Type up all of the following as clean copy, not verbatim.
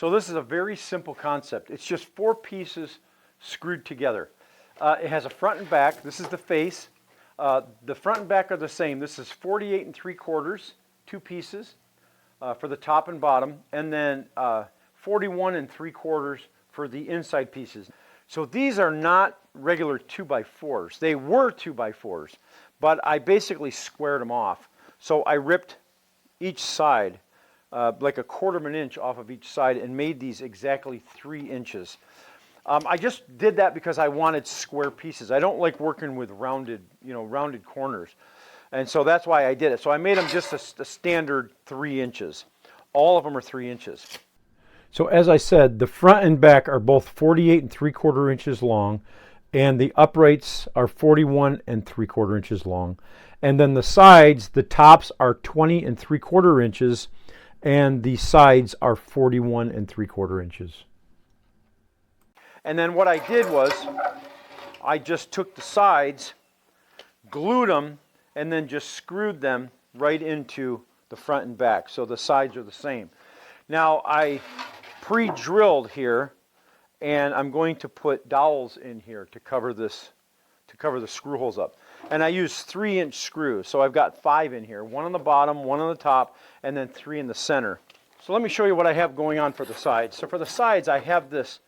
So this is a very simple concept. It's just 4 pieces screwed together. It has a front and back. This is the face. The front and back are the same. This is 48 3/4, 2 pieces for the top and bottom, and then 41 3/4 for the inside pieces. So these are not regular 2x4s. They were 2x4s, but I basically squared them off. So I ripped each side like 1/4 of an inch off of each side and made these exactly 3 inches. I just did that because I wanted square pieces. I don't like working with rounded corners. And so that's why I did it. So I made them just a standard 3 inches. All of them are 3 inches. So as I said, the front and back are both 48 3/4 inches long, and the uprights are 41 3/4 inches long. And then the sides, the tops are 20 3/4 inches, and the sides are 41 3/4 inches. And then what I did was, I just took the sides, glued them, and then just screwed them right into the front and back. So the sides are the same. Now I pre-drilled here, and I'm going to put dowels in here to cover this, to cover the screw holes up. And I use 3-inch screws. So I've got 5 in here, 1 on the bottom, 1 on the top, and then 3 in the center. So let me show you what I have going on for the sides. So for the sides, I have this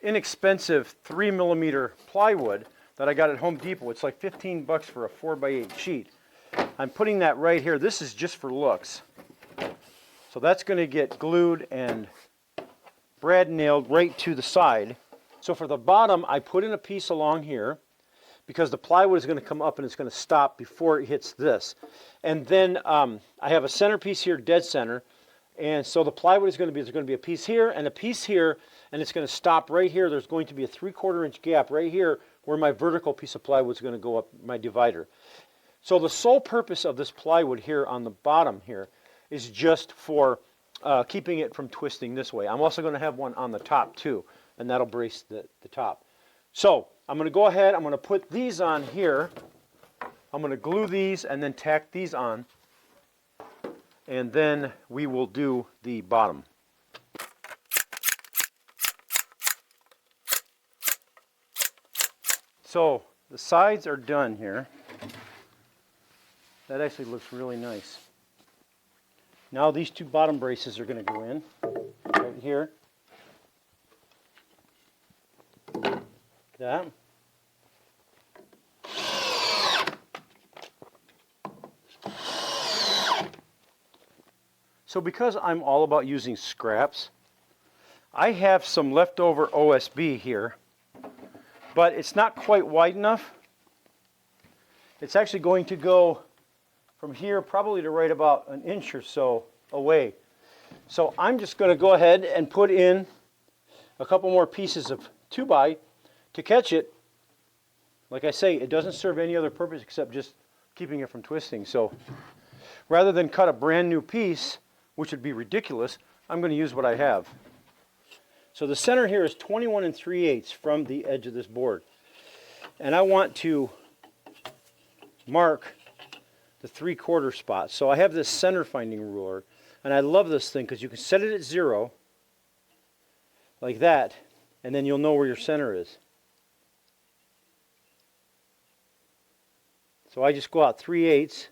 inexpensive 3mm plywood that I got at Home Depot. It's like 15 bucks for a 4x8 sheet. I'm putting that right here. This is just for looks. So that's going to get glued and brad nailed right to the side. So for the bottom, I put in a piece along here because the plywood is going to come up and it's going to stop before it hits this. And then I have a centerpiece here, dead center. And so the plywood is going to be, there's going to be a piece here and a piece here, and it's going to stop right here. There's going to be a 3/4 inch gap right here where my vertical piece of plywood is going to go up, my divider. So the sole purpose of this plywood here on the bottom here is just for keeping it from twisting this way. I'm also going to have one on the top too, and that'll brace the top. So I'm going to go ahead, I'm going to put these on here. I'm going to glue these and then tack these on, and then we will do the bottom. So the sides are done here. That actually looks really nice. Now these 2 bottom braces are going to go in right here. That. So because I'm all about using scraps, I have some leftover OSB here, but it's not quite wide enough. It's actually going to go from here probably to right about an inch or so away. So I'm just going to go ahead and put in a couple more pieces of 2x to catch it. Like I say, it doesn't serve any other purpose except just keeping it from twisting. So rather than cut a brand new piece, which would be ridiculous, I'm going to use what I have. So the center here is 21 3/8 from the edge of this board. And I want to mark the 3/4 spot. So I have this center finding ruler, and I love this thing because you can set it at 0 like that, and then you'll know where your center is. So I just go out 3/8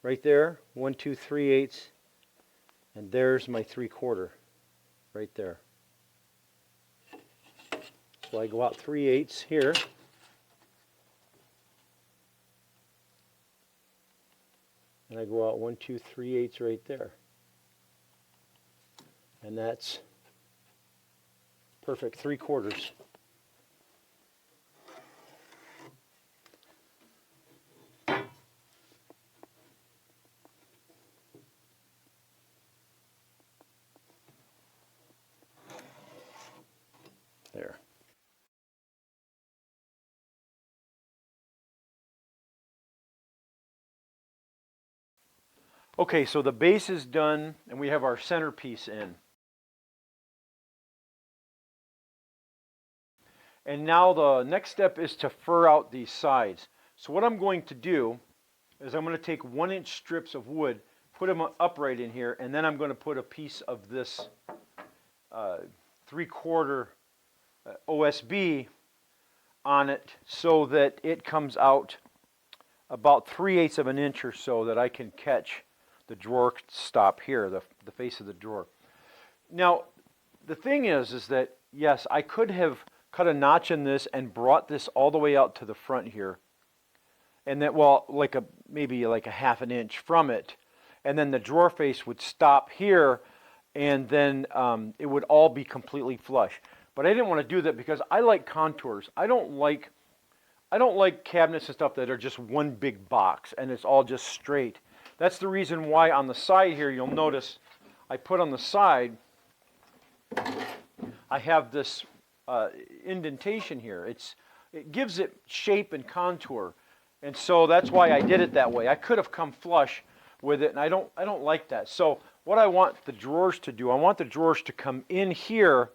right there, 1 2 3/8, and there's my 3/4 right there. So I go out 3/8 here. And I go out 1 2 3/8 right there. And that's perfect 3/4. There. Okay, so the base is done and we have our centerpiece in. And now the next step is to fur out these sides. So what I'm going to do is I'm going to take 1-inch strips of wood, put them upright in here, and then I'm going to put a piece of this 3/4 OSB on it so that it comes out about 3/8 of an inch or so that I can catch the drawer stop here, the face of the drawer. Now, the thing is that, yes, I could have cut a notch in this and brought this all the way out to the front here. And that, well, maybe like a 1/2 an inch from it. And then the drawer face would stop here, and then it would all be completely flush. But I didn't want to do that because I like contours. I don't like cabinets and stuff that are just one big box and it's all just straight. That's the reason why on the side here, you'll notice I put on the side, I have this indentation here. It gives it shape and contour. And so that's why I did it that way. I could have come flush with it, and I don't like that. So what I want the drawers to do, I want the drawers to come in here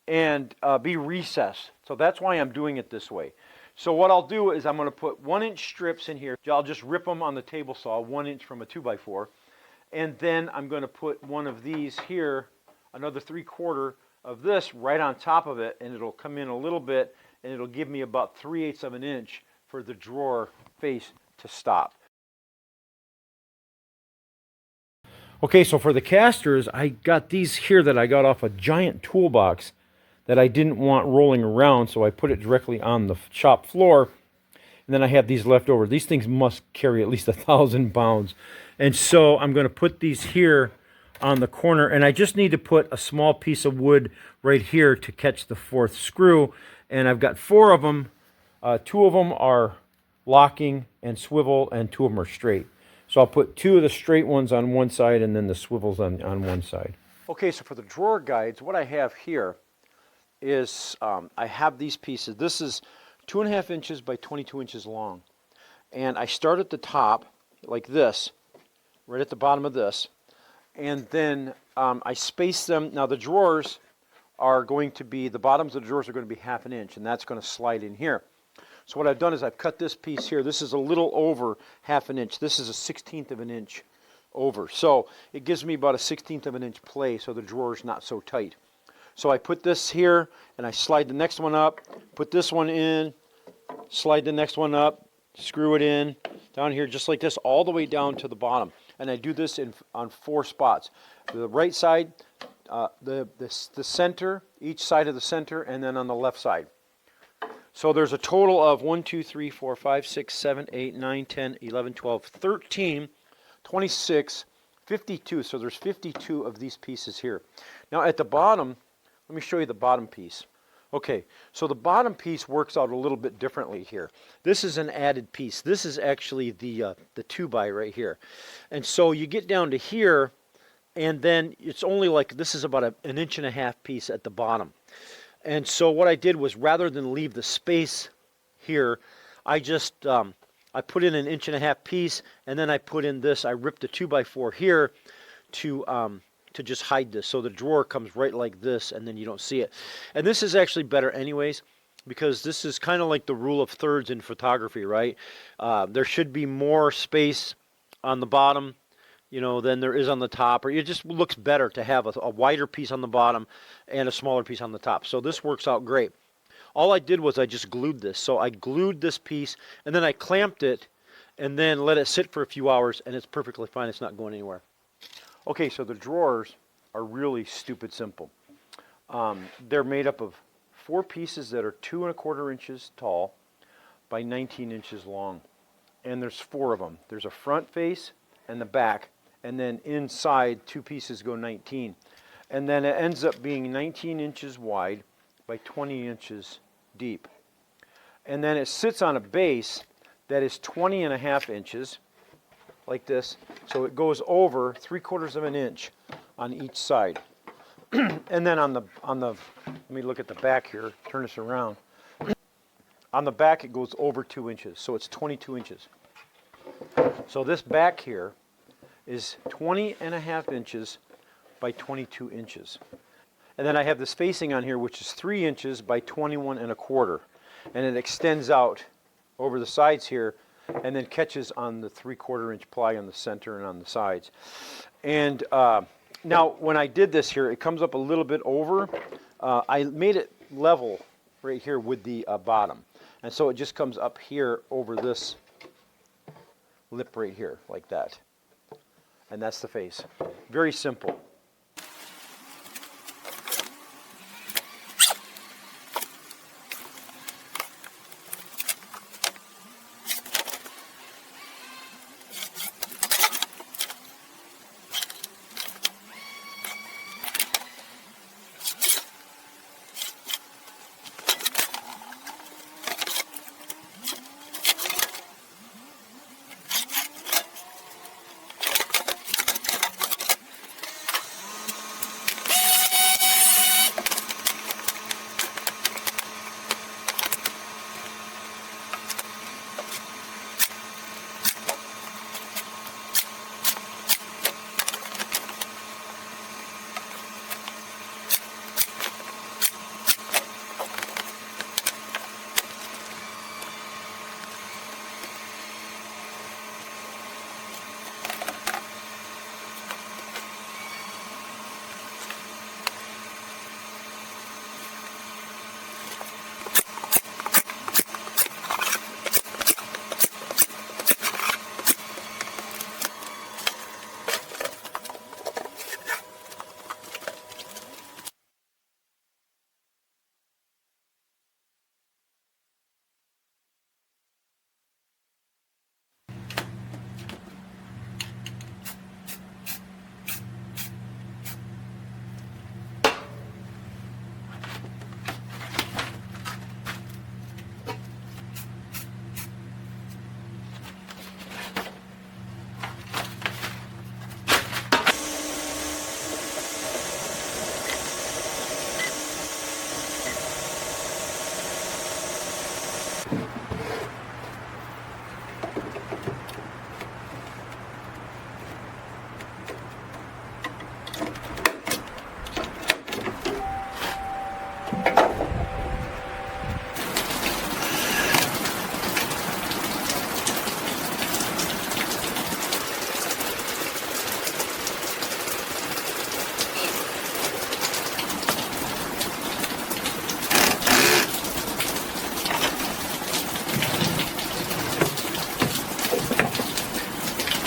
and be recessed. So that's why I'm doing it this way. So what I'll do is I'm going to put 1-inch strips in here. I'll just rip them on the table saw, 1 inch from a 2x4. And then I'm going to put one of these here, another 3/4 of this right on top of it, and it'll come in a little bit, and it'll give me about 3/8 of an inch for the drawer face to stop. Okay, so for the casters, I got these here that I got off a giant toolbox that I didn't want rolling around, so I put it directly on the shop floor. And then I have these left over. These things must carry at least 1,000 pounds. And so I'm going to put these here on the corner, and I just need to put a small piece of wood right here to catch the 4th screw. And I've got 4 of them. 2 of them are locking and swivel, and 2 of them are straight. So I'll put 2 of the straight ones on one side and then the swivels on one side. Okay, so for the drawer guides, what I have here is I have these pieces. This is 2.5 inches by 22 inches long. And I start at the top like this, right at the bottom of this. And then I space them. Now the drawers are going to be, the bottoms of the drawers are going to be 1/2 an inch, and that's going to slide in here. So what I've done is I've cut this piece here. This is a little over 1/2 an inch. This is a 1/16 of an inch over. So it gives me about a 1/16 of an inch play, so the drawer's not so tight. So I put this here, and I slide the next one up, put this one in, slide the next one up, screw it in, down here just like this, all the way down to the bottom. And I do this on 4 spots. The right side, the center, each side of the center, and then on the left side. So there's a total of 1, 2, 3, 4, 5, 6, 7, 8, 9, 10, 11, 12, 13, 26, 52. So there's 52 of these pieces here. Now at the bottom, let me show you the bottom piece. Okay, so the bottom piece works out a little bit differently here. This is an added piece. This is actually the 2x right here. And so you get down to here, and then it's only like, this is about an 1.5 inch piece at the bottom. And so what I did was, rather than leave the space here, I just I put in an 1.5 inch piece, and then I put in this. I ripped the 2x4 here to just hide this, so the drawer comes right like this, and then you don't see it. And this is actually better anyways, because this is kind of like the rule of thirds in photography, right? There should be more space on the bottom, you know, than there is on the top, or it just looks better to have a wider piece on the bottom and a smaller piece on the top. So this works out great. All I did was I just glued this. So I glued this piece, and then I clamped it, and then let it sit for a few hours, and it's perfectly fine. It's not going anywhere. Okay, so the drawers are really stupid simple. They're made up of 4 pieces that are 2¼ inches tall by 19 inches long. And there's 4 of them. There's a front face and the back, and then inside 2 pieces go 19. And then it ends up being 19 inches wide by 20 inches deep. And then it sits on a base that is 20½ inches, like this. So it goes over 3/4 of an inch on each side. And then on the, let me look at the back here, turn this around. On the back it goes over 2 inches, so it's 22 inches. So this back here is 20½ inches by 22 inches. And then I have this facing on here, which is 3 inches by 21¼ and it extends out over the sides here and then catches on the 3/4 inch ply on the center and on the sides. And Now, when I did this here, it comes up a little bit over. I made it level right here with the bottom. And so it just comes up here over this lip right here, like that. And that's the face. Very simple.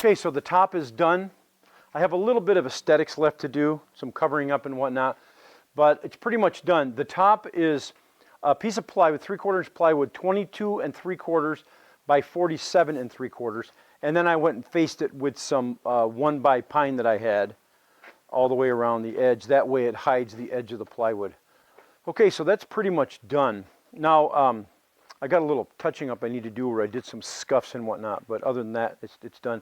Okay, so the top is done. I have a little bit of aesthetics left to do, some covering up and whatnot, but it's pretty much done. The top is a piece of plywood, 3/4 inch plywood, 22 3/4 by 47 3/4, and then I went and faced it with some 1x pine that I had all the way around the edge. That way it hides the edge of the plywood. Okay, so that's pretty much done. Now, I got a little touching up I need to do where I did some scuffs and whatnot, but other than that, it's done.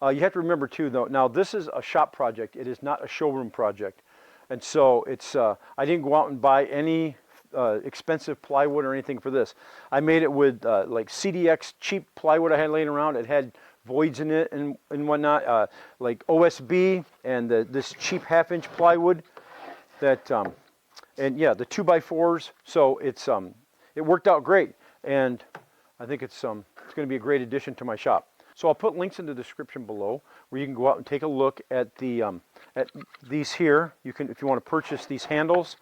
You have to remember too, though, now this is a shop project. It is not a showroom project. And so it's, I didn't go out and buy any expensive plywood or anything for this. I made it with like CDX cheap plywood I had laying around. It had voids in it and whatnot, like OSB and this cheap 1/2 inch plywood that, and yeah, the 2x4s. So it's, it worked out great. And I think it's going to be a great addition to my shop. So I'll put links in the description below where you can go out and take a look at the at these here. You can, if you want to purchase these handles,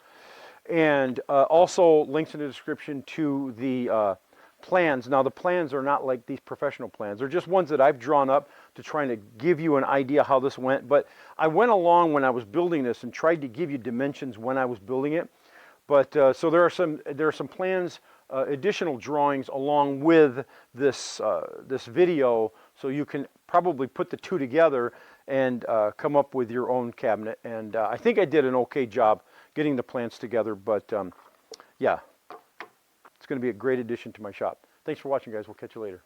and also links in the description to the plans. Now the plans are not like these professional plans. They're just ones that I've drawn up to try to give you an idea how this went. But I went along when I was building this and tried to give you dimensions when I was building it. But so there are some plans. Additional drawings along with this this video, so you can probably put the two together and come up with your own cabinet. And I think I did an okay job getting the plans together, but yeah, it's going to be a great addition to my shop. Thanks for watching, guys. We'll catch you later.